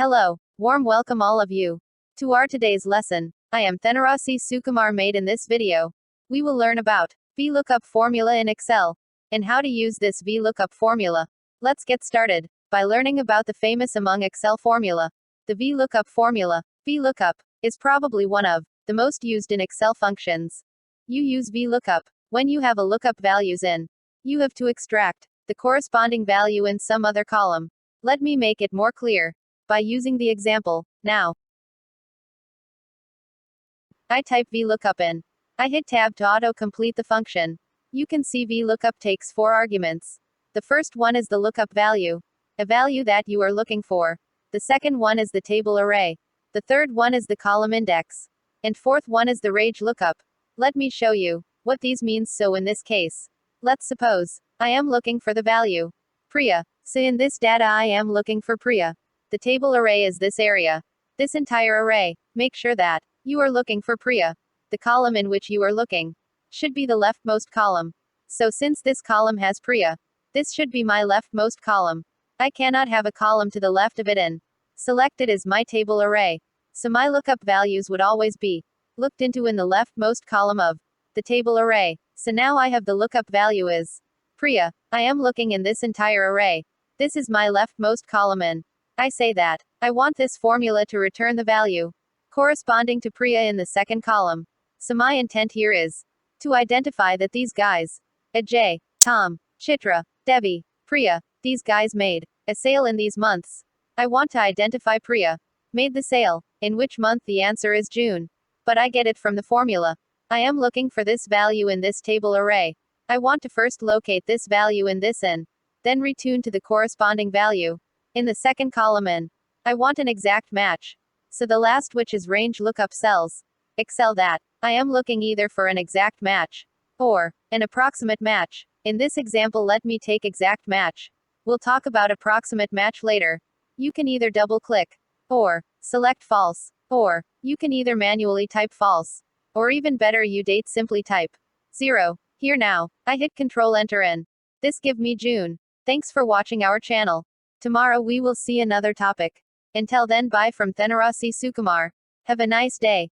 Hello, warm welcome all of you to our today's lesson. I am Thenarasi Sukumar. Made in this video, we will learn about Vlookup formula in Excel and how to use this Vlookup formula. Let's get started by learning about the famous among Excel formula, the Vlookup formula. Vlookup is probably one of the most used in Excel functions. You use Vlookup when you have a lookup values in. You have to extract the corresponding value in some other column. Let me make it more clear by using the example. Now, I type Vlookup in. I hit Tab to auto-complete the function. You can see Vlookup takes 4 arguments. The first one is the lookup value, a value that you are looking for. The second one is the table array. The third one is the column index. And fourth one is the range lookup. Let me show you what these means. So in this case, let's suppose I am looking for the value Priya. So in this data I am looking for Priya. The table array is this area. This entire array. Make sure that you are looking for Priya. The column in which you are looking should be the leftmost column. So since this column has Priya, this should be my leftmost column. I cannot have a column to the left of it in. Selected is my table array. So my lookup values would always be looked into in the leftmost column of the table array. So now I have the lookup value is Priya. I am looking in this entire array. This is my leftmost column in. I say that I want this formula to return the value corresponding to Priya in the second column. So my intent here is to identify that these guys, Ajay, Tom, Chitra, Devi, Priya, these guys made a sale in these months. I want to identify Priya made the sale. In which month? The answer is June. But I get it from the formula. I am looking for this value in this table array. I want to first locate this value in this in, then retune to the corresponding value in the second column in. I want an exact match. So the last, which is range lookup cells, Excel that I am looking either for an exact match or an approximate match. In this example, let me take exact match. We'll talk about approximate match later. You can either double click or select false, or you can either manually type false, or even better, you date simply type 0. Here now, I hit Control Enter in. This give me June. Thanks for watching our channel. Tomorrow we will see another topic. Until then, bye from Thenarasi Sukumar. Have a nice day.